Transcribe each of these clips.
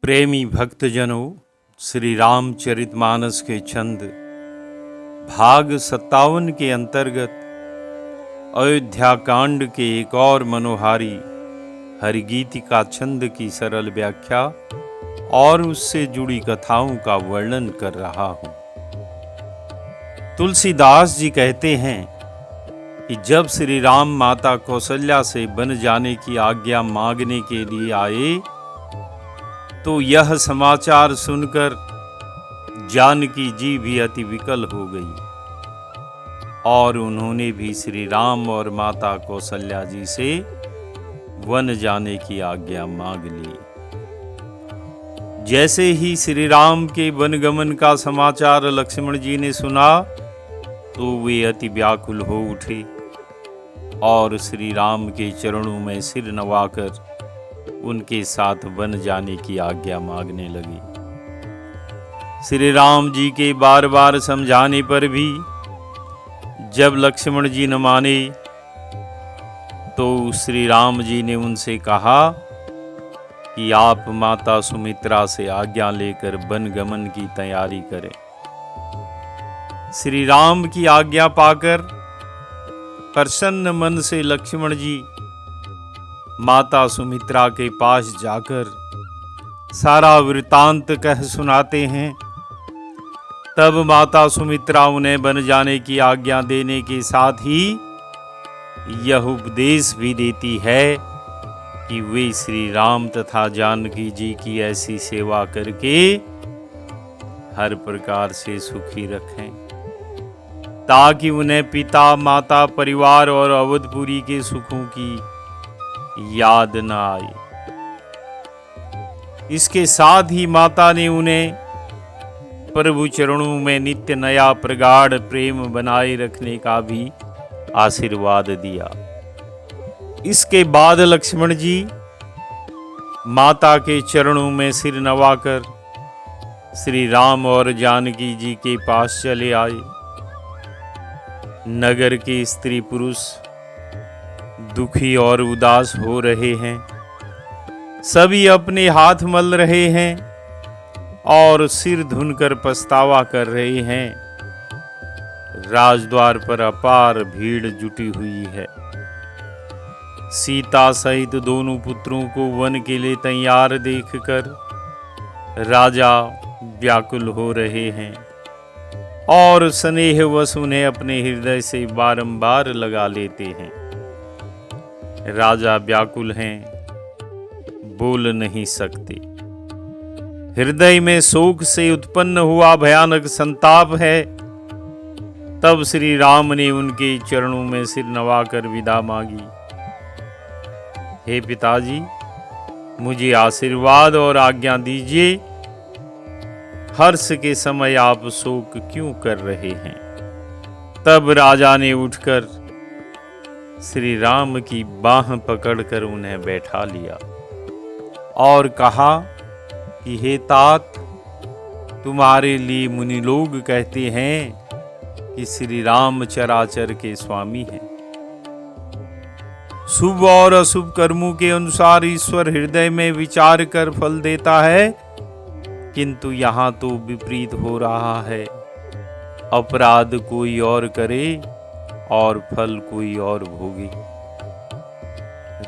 प्रेमी भक्तजनों, श्री रामचरितमानस के छंद भाग 57 के अंतर्गत अयोध्या कांड के एक और मनोहारी हरिगीतिका छंद की सरल व्याख्या और उससे जुड़ी कथाओं का वर्णन कर रहा हूँ। तुलसीदास जी कहते हैं कि जब श्री राम माता कौशल्या से बन जाने की आज्ञा मांगने के लिए आए तो यह समाचार सुनकर जानकी जी भी अति विकल हो गई और उन्होंने भी श्री राम और माता कौशल्या जी से वन जाने की आज्ञा मांग ली। जैसे ही श्री राम के वनगमन का समाचार लक्ष्मण जी ने सुना तो वे अति व्याकुल हो उठे और श्री राम के चरणों में सिर नवाकर उनके साथ वन जाने की आज्ञा मांगने लगी। श्री राम जी के बार बार समझाने पर भी जब लक्ष्मण जी न माने तो श्री राम जी ने उनसे कहा कि आप माता सुमित्रा से आज्ञा लेकर वनगमन की तैयारी करें। श्री राम की आज्ञा पाकर प्रसन्न मन से लक्ष्मण जी माता सुमित्रा के पास जाकर सारा वृतांत कह सुनाते हैं। तब माता सुमित्रा उन्हें वन जाने की आज्ञा देने के साथ ही यह उपदेश भी देती है कि वे श्री राम तथा जानकी जी की ऐसी सेवा करके हर प्रकार से सुखी रखें ताकि उन्हें पिता माता परिवार और अवधपुरी के सुखों की याद न आई। इसके साथ ही माता ने उन्हें प्रभु चरणों में नित्य नया प्रगाढ़ प्रेम बनाए रखने का भी आशीर्वाद दिया। इसके बाद लक्ष्मण जी माता के चरणों में सिर नवाकर श्री राम और जानकी जी के पास चले आए। नगर के स्त्री पुरुष दुखी और उदास हो रहे हैं, सभी अपने हाथ मल रहे हैं और सिर धुनकर पछतावा कर रहे हैं। राजद्वार पर अपार भीड़ जुटी हुई है। सीता सहित दोनों पुत्रों को वन के लिए तैयार देखकर राजा व्याकुल हो रहे हैं और स्नेहवश उन्हें अपने हृदय से बारंबार लगा लेते हैं। राजा व्याकुल हैं, बोल नहीं सकते। हृदय में शोक से उत्पन्न हुआ भयानक संताप है। तब श्री राम ने उनके चरणों में सिर नवाकर विदा मांगी। हे पिताजी, मुझे आशीर्वाद और आज्ञा दीजिए। हर्ष के समय आप शोक क्यों कर रहे हैं? तब राजा ने उठकर श्री राम की बाह पकड़कर उन्हें बैठा लिया और कहा कि हे तात, तुम्हारे लिए मुनि लोग कहते हैं कि श्री राम चराचर के स्वामी हैं। शुभ और अशुभ कर्मों के अनुसार ईश्वर हृदय में विचार कर फल देता है, किंतु यहाँ तो विपरीत हो रहा है। अपराध कोई और करे और फल कोई और भोगे।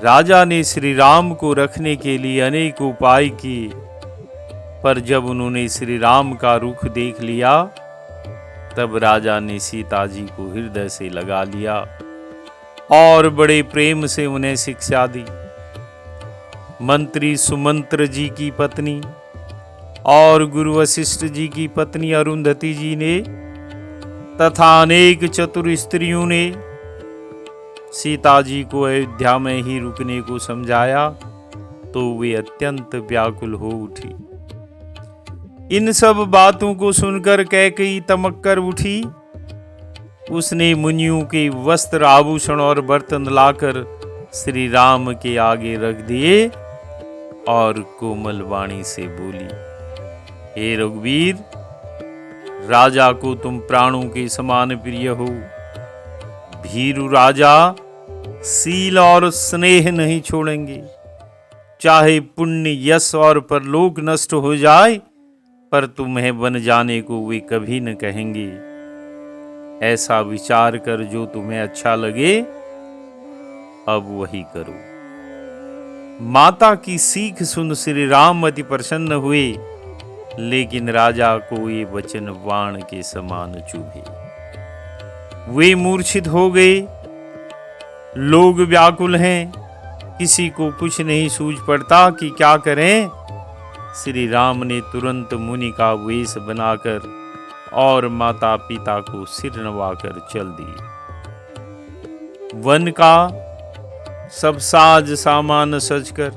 राजा ने श्री राम को रखने के लिए अनेक उपाय किए, पर जब उन्होंने श्री राम का रुख देख लिया तब राजा ने सीता जी को हृदय से लगा लिया और बड़े प्रेम से उन्हें शिक्षा दी। मंत्री सुमंत्र जी की पत्नी और गुरु वशिष्ठ जी की पत्नी अरुंधति जी ने तथा अनेक चतुर स्त्रियों ने सीता जी को अयोध्या में ही रुकने को समझाया तो वे अत्यंत व्याकुल हो उठी। इन सब बातों को सुनकर कैकेयी तमक कर उठी। उसने मुनियों के वस्त्र आभूषण और बर्तन लाकर श्री राम के आगे रख दिए और कोमल वाणी से बोली, हे रघुवीर, राजा को तुम प्राणों के समान प्रिय हो। भीरु राजा शील और स्नेह नहीं छोड़ेंगे। चाहे पुण्य यश और परलोक नष्ट हो जाए, पर तुम्हें बन जाने को वे कभी न कहेंगे। ऐसा विचार कर जो तुम्हें अच्छा लगे अब वही करो। माता की सीख सुन श्री राम अति प्रसन्न हुए, लेकिन राजा को ये वचन बाण के समान चुभे। वे मूर्छित हो गए। लोग व्याकुल हैं, किसी को कुछ नहीं सूझ पड़ता कि क्या करें। श्री राम ने तुरंत मुनि का वेश बनाकर और माता पिता को सिर नवाकर चल दिए। वन का सब साज सामान सजकर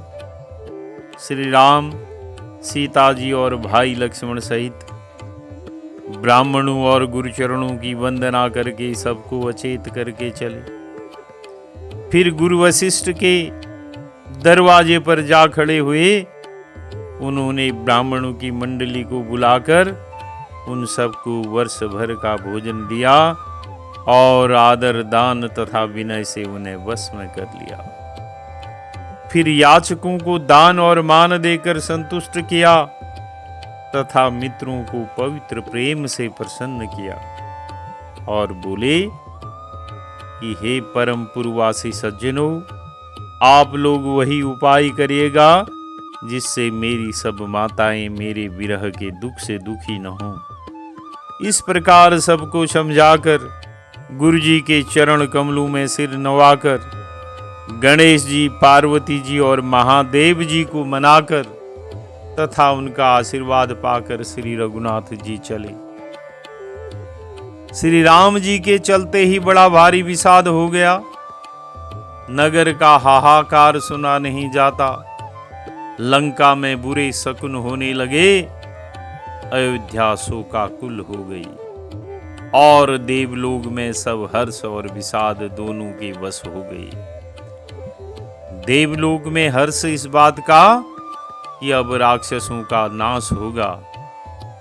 श्री राम, सीता जी और भाई लक्ष्मण सहित ब्राह्मणों और गुरुचरणों की वंदना करके सबको अचेत करके चले। फिर गुरु वशिष्ठ के दरवाजे पर जा खड़े हुए। उन्होंने ब्राह्मणों की मंडली को बुलाकर उन सबको वर्ष भर का भोजन दिया और आदर दान तथा विनय से उन्हें वश में कर लिया। फिर याचकों को दान और मान देकर संतुष्ट किया तथा मित्रों को पवित्र प्रेम से प्रसन्न किया और बोले कि हे परम पुरवासी सज्जनों, आप लोग वही उपाय करिएगा जिससे मेरी सब माताएं मेरे विरह के दुख से दुखी न हों। इस प्रकार सबको समझाकर गुरु जी के चरण कमलों में सिर नवाकर गणेश जी, पार्वती जी और महादेव जी को मनाकर तथा उनका आशीर्वाद पाकर श्री रघुनाथ जी चले। श्री राम जी के चलते ही बड़ा भारी विषाद हो गया। नगर का हाहाकार सुना नहीं जाता। लंका में बुरे शकुन होने लगे। अयोध्या शोकाकुल हो गई और देवलोक में सब हर्ष और विषाद दोनों के वश हो गए। देवलोक में हर्ष इस बात का कि अब राक्षसों का नाश होगा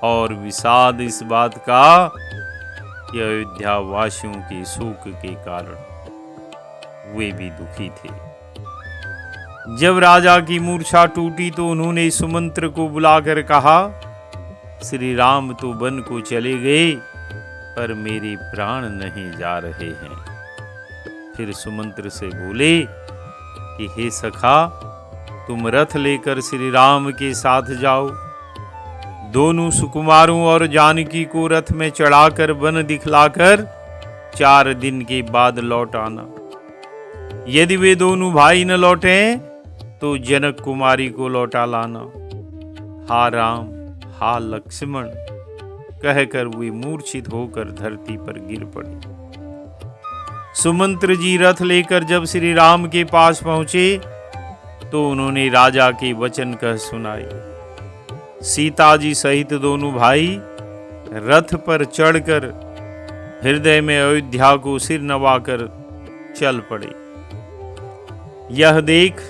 और विषाद इस बात का कि अयोध्या वासियों के शोक के कारण वे भी दुखी थे। जब राजा की मूर्छा टूटी तो उन्होंने सुमंत्र को बुलाकर कहा, श्री राम तो वन को चले गए पर मेरे प्राण नहीं जा रहे हैं। फिर सुमंत्र से बोले कि हे सखा, तुम रथ लेकर श्री राम के साथ जाओ। दोनों सुकुमारों और जानकी को रथ में चढ़ाकर वन दिखलाकर 4 दिन के बाद लौट आना। यदि वे दोनों भाई न लौटे तो जनक कुमारी को लौटा लाना। हा राम, हा लक्ष्मण कहकर वे मूर्छित होकर धरती पर गिर पड़े। सुमंत्र जी रथ लेकर जब श्री राम के पास पहुंचे तो उन्होंने राजा के वचन कह सुनाए। सीता जी सहित दोनों भाई रथ पर चढ़कर हृदय में अयोध्या को सिर नवाकर चल पड़े। यह देख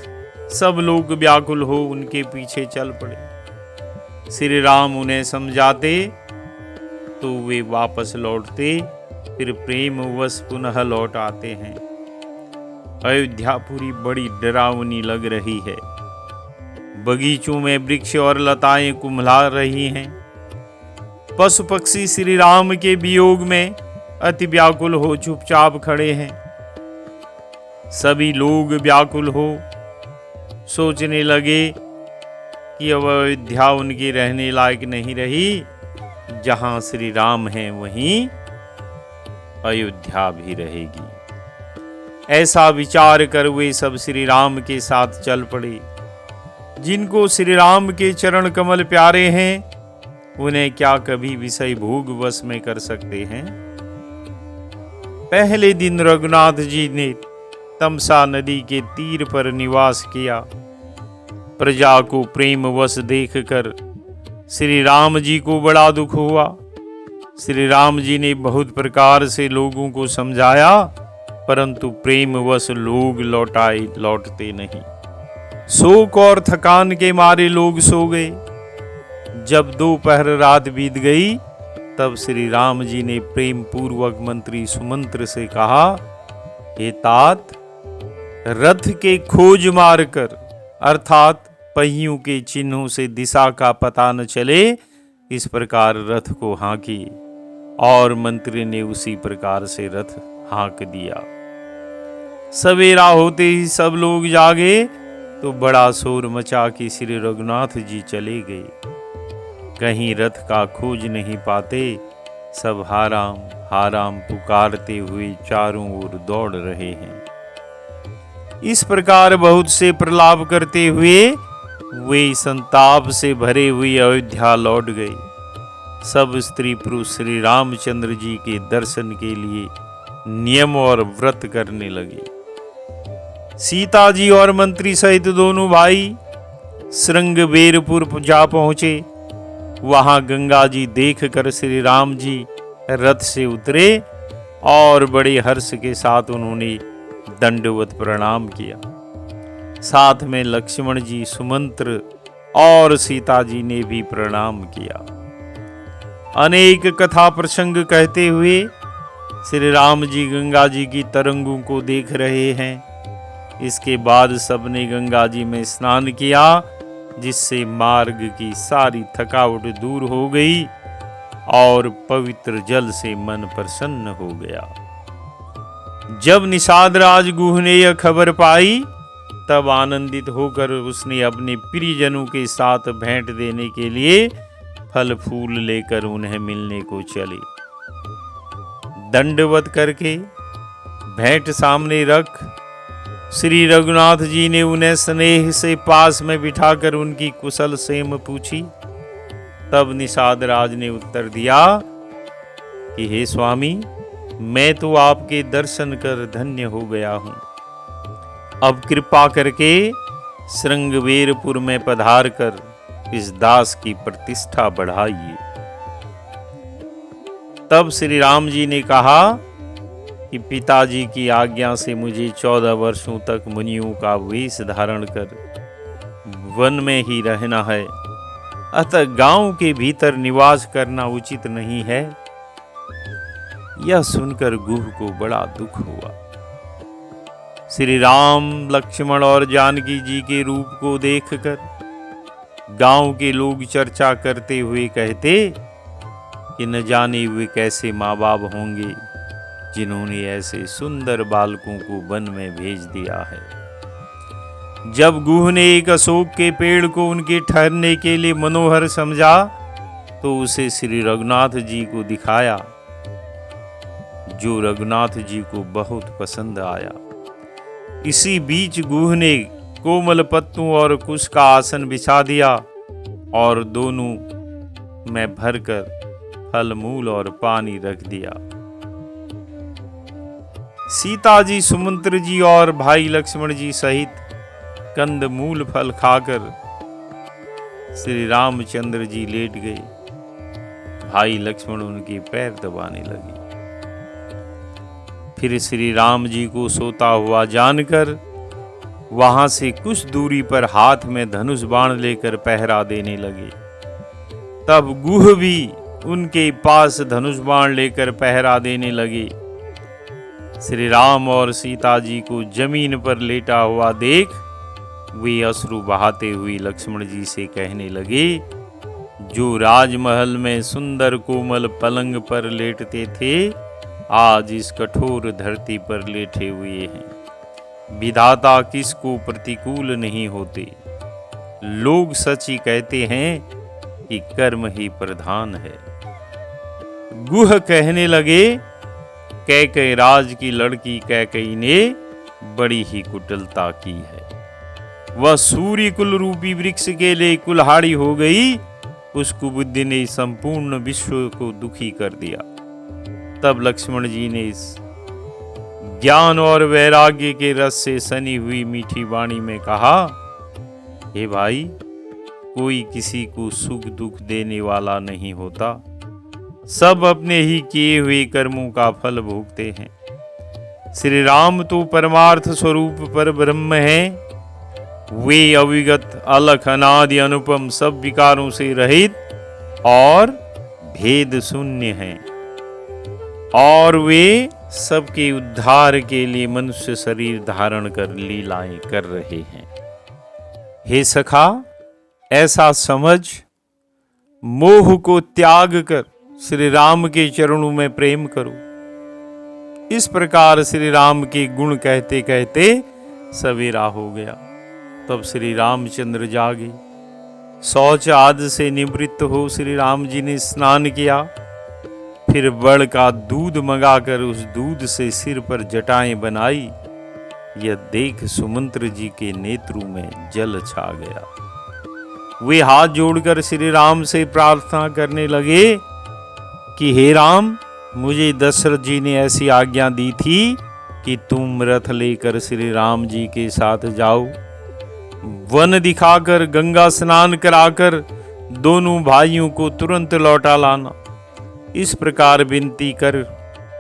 सब लोग व्याकुल हो उनके पीछे चल पड़े। श्री राम उन्हें समझाते तो वे वापस लौटते, फिर प्रेमवश पुनः लौट आते हैं। अयोध्यापुरी बड़ी डरावनी लग रही है। बगीचों में वृक्ष और लताएं कुम्हला रही हैं। पशु पक्षी श्री राम के वियोग में अति व्याकुल हो चुपचाप खड़े हैं। सभी लोग व्याकुल हो सोचने लगे कि अब अयोध्या उनकी रहने लायक नहीं रही। जहां श्री राम हैं वहीं अयोध्या भी रहेगी। ऐसा विचार कर वे सब श्री राम के साथ चल पड़े। जिनको श्री राम के चरण कमल प्यारे हैं उन्हें क्या कभी विषय भोग वश में कर सकते हैं। पहले दिन रघुनाथ जी ने तमसा नदी के तीर पर निवास किया। प्रजा को प्रेम वश देखकर श्री राम जी को बड़ा दुख हुआ। श्री राम जी ने बहुत प्रकार से लोगों को समझाया, परंतु प्रेमवश लोग लौटते नहीं। शोक और थकान के मारे लोग सो गए। जब दोपहर रात बीत गई तब श्री राम जी ने प्रेम पूर्वक मंत्री सुमंत्र से कहा, हे तात, रथ के खोज मारकर अर्थात पहियों के चिन्हों से दिशा का पता न चले, इस प्रकार रथ को हाँकी और मंत्री ने उसी प्रकार से रथ हाँक दिया। सवेरा होते ही सब लोग जागे तो बड़ा शोर मचा कि श्री रघुनाथ जी चले गए। कहीं रथ का खोज नहीं पाते, सब हाराम हाराम पुकारते हुए चारों ओर दौड़ रहे हैं। इस प्रकार बहुत से प्रलाप करते हुए वे संताप से भरे हुए अयोध्या लौट गए। सब स्त्री पुरुष श्री रामचंद्र जी के दर्शन के लिए नियम और व्रत करने लगे। सीता जी और मंत्री सहित दोनों भाई श्रृंगबेरपुर जा पहुंचे। वहां गंगा जी देखकर श्री राम जी रथ से उतरे और बड़े हर्ष के साथ उन्होंने दंडवत प्रणाम किया। साथ में लक्ष्मण जी, सुमंत्र और सीता जी ने भी प्रणाम किया। अनेक कथा प्रसंग कहते हुए श्री राम जी गंगा जी की तरंगों को देख रहे हैं। इसके बाद सबने गंगा जी में स्नान किया, जिससे मार्ग की सारी थकावट दूर हो गई और पवित्र जल से मन प्रसन्न हो गया। जब निषाद राज गुह ने यह खबर पाई, तब आनंदित होकर उसने अपने प्रियजनों के साथ भेंट देने के लिए फल फूल लेकर उन्हें मिलने को चले। दंडवत करके भेंट सामने रख श्री रघुनाथ जी ने उन्हें स्नेह से पास में बिठाकर उनकी कुशल क्षेम पूछी। तब निषाद राज ने उत्तर दिया कि हे स्वामी, मैं तो आपके दर्शन कर धन्य हो गया हूं। अब कृपा करके श्रृंगबेरपुर में पधार कर इस दास की प्रतिष्ठा बढ़ाइए। तब श्री राम जी ने कहा कि पिताजी की आज्ञा से मुझे 14 वर्षों तक मुनियों का वेश धारण कर वन में ही रहना है, अतः गांव के भीतर निवास करना उचित नहीं है। यह सुनकर गुह को बड़ा दुख हुआ। श्री राम, लक्ष्मण और जानकी जी के रूप को देखकर गांव के लोग चर्चा करते हुए कहते कि न जाने वे कैसे माँ बाप होंगे जिन्होंने ऐसे सुंदर बालकों को वन में भेज दिया है। जब गुह ने एक अशोक के पेड़ को उनके ठहरने के लिए मनोहर समझा, तो उसे श्री रघुनाथ जी को दिखाया, जो रघुनाथ जी को बहुत पसंद आया। इसी बीच गुह ने कोमल पत्तों और कुश का आसन बिछा दिया और दोनों में भरकर फल मूल और पानी रख दिया। सीता जी, सुमंत्र जी और भाई लक्ष्मण जी सहित कंद मूल फल खाकर श्री रामचंद्र जी लेट गए। भाई लक्ष्मण उनके पैर दबाने लगे। फिर श्री राम जी को सोता हुआ जानकर वहां से कुछ दूरी पर हाथ में धनुष बाण लेकर पहरा देने लगे। तब गुह भी उनके पास धनुष बाण लेकर पहरा देने लगे। श्री राम और सीता जी को जमीन पर लेटा हुआ देख वे अश्रु बहाते हुए लक्ष्मण जी से कहने लगे, जो राजमहल में सुंदर कोमल पलंग पर लेटते थे, आज इस कठोर धरती पर लेटे हुए हैं। विधाता किसको प्रतिकूल नहीं होते। लोग सच ही कहते हैं कि कर्म ही प्रधान है। गुह कहने लगे, कैकेयी राज की लड़की कैकेयी ने बड़ी ही कुटिलता की है। वह सूर्य कुल रूपी वृक्ष के लिए कुल्हाड़ी हो गई। उस कुबुद्धि ने संपूर्ण विश्व को दुखी कर दिया। तब लक्ष्मण जी ने इस ज्ञान और वैराग्य के रस से सनी हुई मीठी वाणी में कहा, हे भाई, कोई किसी को सुख दुख देने वाला नहीं होता। सब अपने ही किए हुए कर्मों का फल भोगते हैं। श्री राम तो परमार्थ स्वरूप पर ब्रह्म हैं। वे अविगत, अलख, अनादि, अनुपम, सब विकारों से रहित और भेद शून्य हैं। और वे सबके उद्धार के लिए मनुष्य शरीर धारण कर लीलाएं कर रहे हैं। हे सखा, ऐसा समझ, मोह को त्याग कर श्री राम के चरणों में प्रेम करो। इस प्रकार श्री राम के गुण कहते कहते सवेरा हो गया। तब श्री रामचंद्र जागे। शौच आदि से निवृत्त हो श्री राम जी ने स्नान किया। फिर बड़ का दूध मंगाकर उस दूध से सिर पर जटाएं बनाई। यह देख सुमंत्र जी के नेत्रों में जल छा गया। वे हाथ जोड़कर श्री राम से प्रार्थना करने लगे कि हे राम, मुझे दशरथ जी ने ऐसी आज्ञा दी थी कि तुम रथ लेकर श्री राम जी के साथ जाओ, वन दिखाकर गंगा स्नान कराकर दोनों भाइयों को तुरंत लौटा लाना। इस प्रकार विनती कर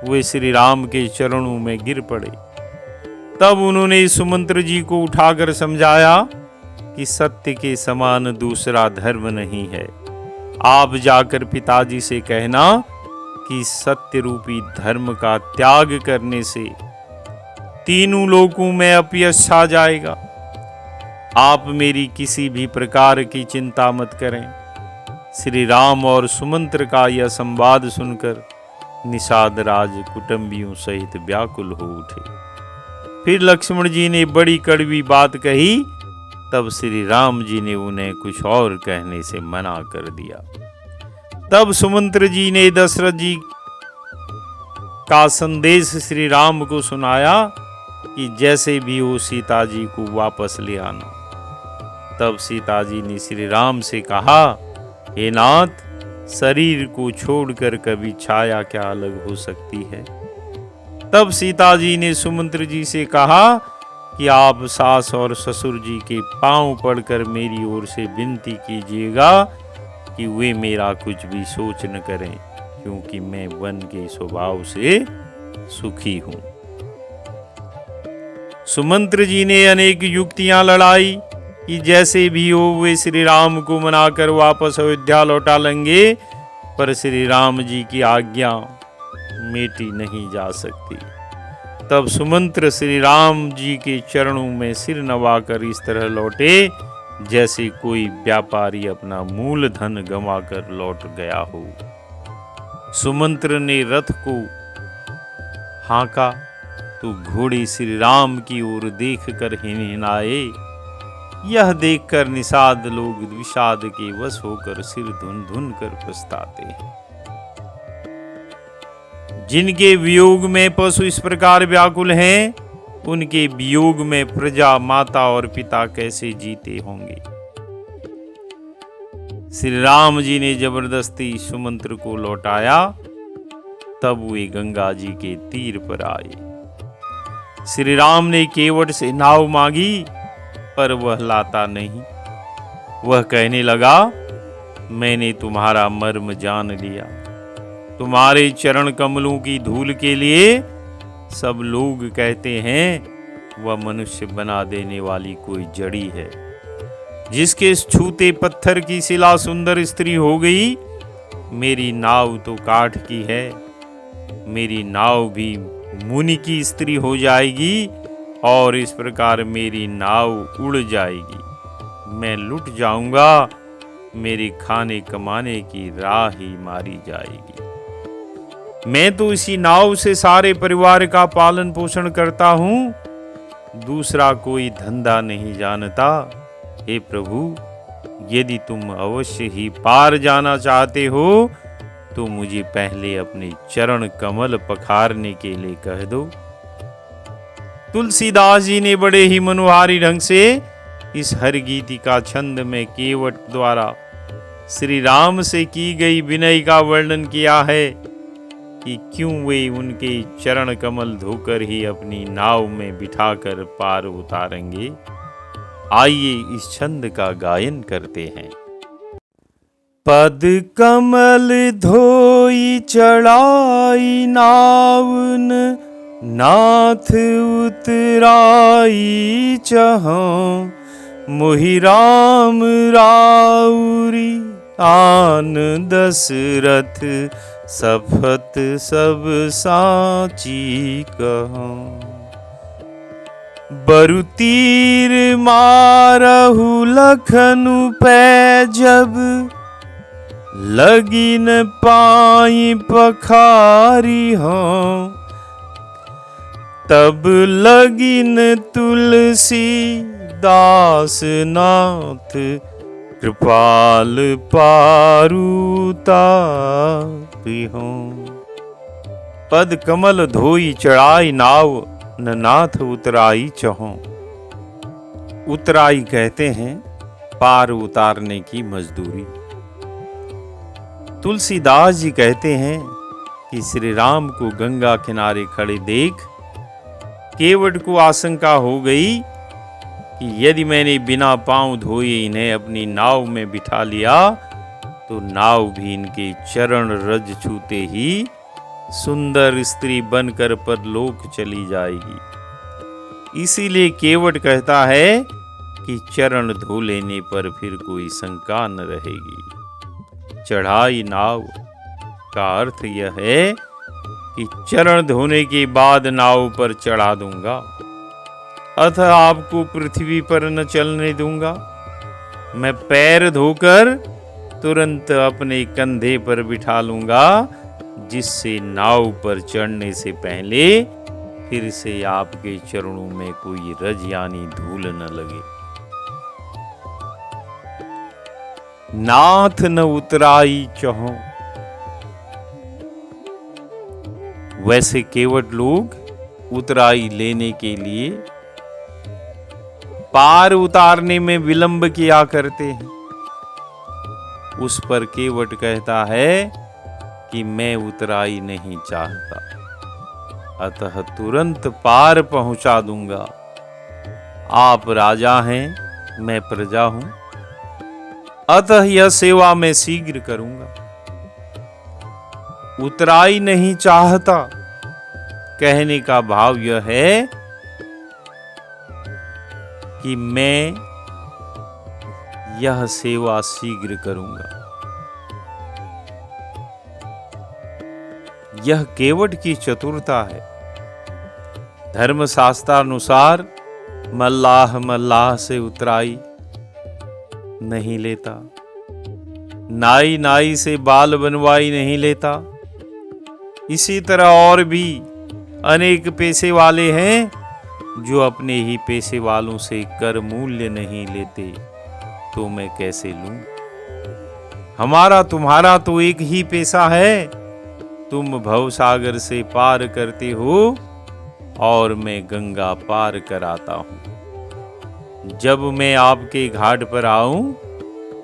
वे श्री राम के चरणों में गिर पड़े। तब उन्होंने सुमंत्र जी को उठाकर समझाया कि सत्य के समान दूसरा धर्म नहीं है। आप जाकर पिताजी से कहना कि सत्य रूपी धर्म का त्याग करने से तीनों लोकों में अपयश छा जाएगा। आप मेरी किसी भी प्रकार की चिंता मत करें। श्री राम और सुमंत्र का यह संवाद सुनकर निषाद राज कुटुंबियों सहित व्याकुल हो उठे। फिर लक्ष्मण जी ने बड़ी कड़वी बात कही। तब श्री राम जी ने उन्हें कुछ और कहने से मना कर दिया। तब सुमंत्र जी ने दशरथ जी का संदेश श्री राम को सुनाया कि जैसे भी हो सीता जी को वापस ले आना। तब सीता जी ने श्री राम से कहा, हे नाथ, शरीर को छोड़कर कभी छाया क्या अलग हो सकती है। तब सीता जी ने सुमंत्र जी से कहा कि आप सास और ससुर जी के पांव पड़कर मेरी ओर से विनती कीजिएगा कि वे मेरा कुछ भी सोच न करें, क्योंकि मैं वन के स्वभाव से सुखी हूं। सुमंत्र जी ने अनेक युक्तियां लड़ाई कि जैसे भी हो वे श्री राम को मनाकर वापस अयोध्या लौटा लेंगे, पर श्री राम जी की आज्ञा मिटी नहीं जा सकती। तब सुमंत्र श्री राम जी के चरणों में सिर नवाकर इस तरह लौटे जैसे कोई व्यापारी अपना मूल धन गंवाकर लौट गया हो। सुमंत्र ने रथ को हांका तो घोड़े श्री राम की ओर देखकर हिनहिनाए। यह देखकर निषाद लोग विषाद के वश होकर सिर धुन धुन कर पछताते हैं। जिनके वियोग में पशु इस प्रकार व्याकुल हैं, उनके वियोग में प्रजा, माता और पिता कैसे जीते होंगे। श्री राम जी ने जबरदस्ती सुमंत्र को लौटाया। तब वे गंगा जी के तीर पर आए। श्री राम ने केवट से नाव मांगी, पर वह लाता नहीं। वह कहने लगा, मैंने तुम्हारा मर्म जान लिया। तुम्हारे चरण कमलों की धूल के लिए सब लोग कहते हैं वह मनुष्य बना देने वाली कोई जड़ी है। जिसके छूते पत्थर की शिला सुंदर स्त्री हो गई। मेरी नाव तो काठ की है, मेरी नाव भी मुनि की स्त्री हो जाएगी और इस प्रकार मेरी नाव उड़ जाएगी। मैं लुट जाऊंगा, मेरे खाने कमाने की राह ही मारी जाएगी। मैं तो इसी नाव से सारे परिवार का पालन पोषण करता हूं, दूसरा कोई धंधा नहीं जानता। हे प्रभु, यदि तुम अवश्य ही पार जाना चाहते हो तो मुझे पहले अपने चरण कमल पखारने के लिए कह दो। तुलसीदास जी ने बड़े ही मनोहारी ढंग से इस हर गीति का छंद में केवट द्वारा श्री राम से की गई विनय का वर्णन किया है कि क्यों वे उनके चरण कमल धोकर ही अपनी नाव में बिठाकर पार उतारेंगे। आइए इस छंद का गायन करते हैं। पद कमल धोई चढ़ाई नावन, नाथ उतराई चहाँ, मोहि राम राउरी आन दशरथ, सफत सब साची कहूं। बरु तीर मारहु लखनु पै जब, लगी न पाई पखारी हों। तब लगी न तुलसी दास नाथ, कृपाल पारुता हों। पद कमल धोई चढ़ाई नाव, न नाथ उतराई चहों। उतराई कहते हैं पार उतारने की मजदूरी। तुलसीदास जी कहते हैं कि श्री राम को गंगा किनारे खड़े देख केवट को आशंका हो गई कि यदि मैंने बिना पांव धोए इन्हें अपनी नाव में बिठा लिया तो नाव भी इनके चरण रज छूते ही सुंदर स्त्री बनकर परलोक चली जाएगी। इसीलिए केवट कहता है कि चरण धो लेने पर फिर कोई शंका न रहेगी। चढ़ाई नाव का अर्थ यह है कि चरण धोने के बाद नाव पर चढ़ा दूंगा, अतः आपको पृथ्वी पर न चलने दूंगा। मैं पैर धोकर तुरंत अपने कंधे पर बिठा लूंगा, जिससे नाव पर चढ़ने से पहले फिर से आपके चरणों में कोई रज यानी धूल न लगे। नाथ न उतराई चहों। वैसे केवट लोग उतराई लेने के लिए पार उतारने में विलंब किया करते हैं। उस पर केवट कहता है कि मैं उतराई नहीं चाहता, अतः तुरंत पार पहुंचा दूंगा। आप राजा हैं, मैं प्रजा हूं, अतः यह सेवा मैं शीघ्र करूंगा। उतराई नहीं चाहता कहने का भाव यह है कि मैं यह सेवा शीघ्र करूंगा। यह केवट की चतुरता है। धर्मशास्त्रानुसार मल्लाह मल्लाह से उतराई नहीं लेता, नाई नाई से बाल बनवाई नहीं लेता। इसी तरह और भी अनेक पेशे वाले हैं जो अपने ही पेशे वालों से कर मूल्य नहीं लेते, तो मैं कैसे लूं? हमारा तुम्हारा तो एक ही पेशा है। तुम भवसागर से पार करते हो और मैं गंगा पार कराता हूं। जब मैं आपके घाट पर आऊं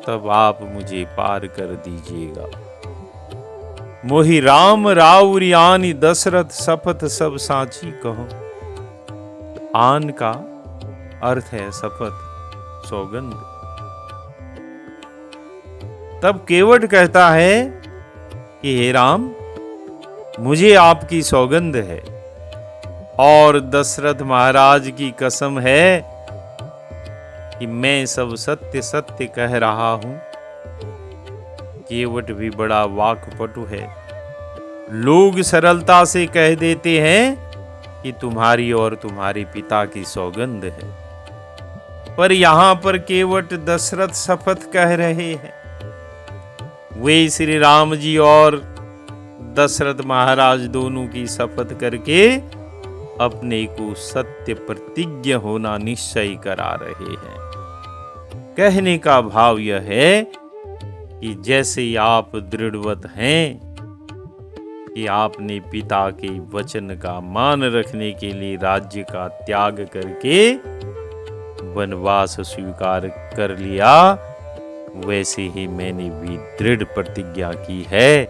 तब आप मुझे पार कर दीजिएगा। मोहि राम राउर आनि दशरथ शपथ सब साची कहो। आन का अर्थ है शपथ, सौगंध। तब केवट कहता है कि हे राम, मुझे आपकी सौगंध है और दशरथ महाराज की कसम है कि मैं सब सत्य सत्य कह रहा हूं। केवट भी बड़ा वाक्पटु है। लोग सरलता से कह देते हैं कि तुम्हारी और तुम्हारे पिता की सौगंध है, पर यहां पर केवट दशरथ शपथ कह रहे हैं। वे श्री राम जी और दशरथ महाराज दोनों की शपथ करके अपने को सत्य प्रतिज्ञ होना निश्चय करा रहे हैं। कहने का भाव यह है कि जैसे आप दृढ़वत हैं कि आपने पिता के वचन का मान रखने के लिए राज्य का त्याग करके वनवास स्वीकार कर लिया, वैसे ही मैंने भी दृढ़ प्रतिज्ञा की है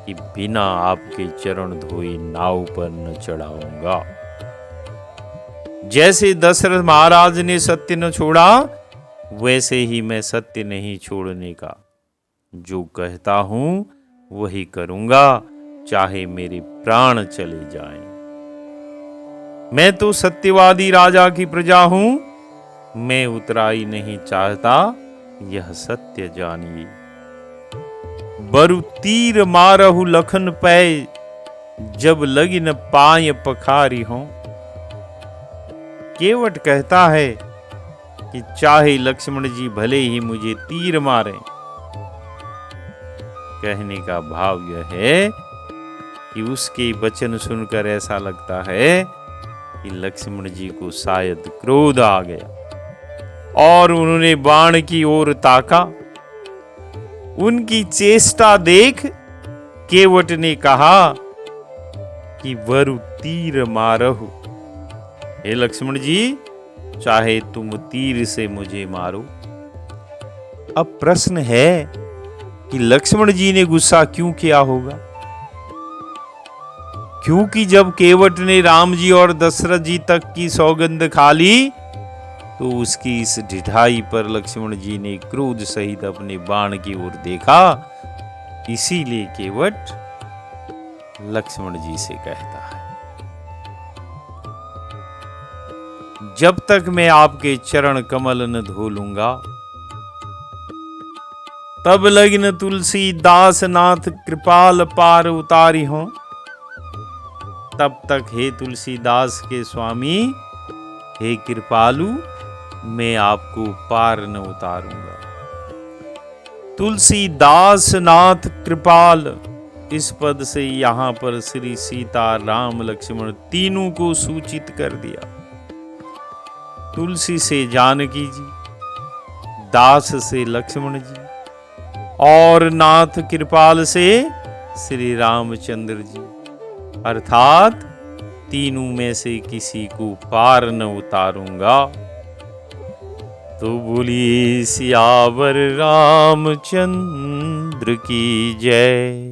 कि बिना आपके चरण धोए नाव पर न चढ़ाऊंगा। जैसे दशरथ महाराज ने सत्य न छोड़ा, वैसे ही मैं सत्य नहीं छोड़ने का। जो कहता हूं वही करूंगा, चाहे मेरे प्राण चले जाएं। मैं तो सत्यवादी राजा की प्रजा हूं, मैं उतराई नहीं चाहता, यह सत्य जानिए। बरु तीर मारहु लखन पै, जब लगी न पाय पखारी हों। केवट कहता है कि चाहे लक्ष्मण जी भले ही मुझे तीर मारें। कहने का भाव यह है कि उसके वचन सुनकर ऐसा लगता है कि लक्ष्मण जी को शायद क्रोध आ गया और उन्होंने बाण की ओर ताका। उनकी चेष्टा देख केवट ने कहा कि वरु तीर मारहु। हे लक्ष्मण जी, चाहे तुम तीर से मुझे मारो। अब प्रश्न है कि लक्ष्मण जी ने गुस्सा क्यों किया होगा? क्योंकि जब केवट ने राम जी और दशरथ जी तक की सौगंध खा ली तो उसकी इस ढिठाई पर लक्ष्मण जी ने क्रोध सहित अपने बाण की ओर देखा। इसीलिए केवट लक्ष्मण जी से कहता है, जब तक मैं आपके चरण कमल न धो लूंगा तब लग्न तुलसी दास नाथ कृपाल पार उतारी हो। तब तक हे तुलसीदास के स्वामी, हे कृपालु, मैं आपको पार न उतारूंगा। तुलसीदास नाथ कृपाल, इस पद से यहां पर श्री सीता राम लक्ष्मण तीनों को सूचित कर दिया। तुलसी से जानकी जी, दास से लक्ष्मण जी और नाथ कृपाल से श्री रामचंद्र जी, अर्थात तीनों में से किसी को पार न उतारूंगा। तो बोलिए सियावर रामचंद्र की जय।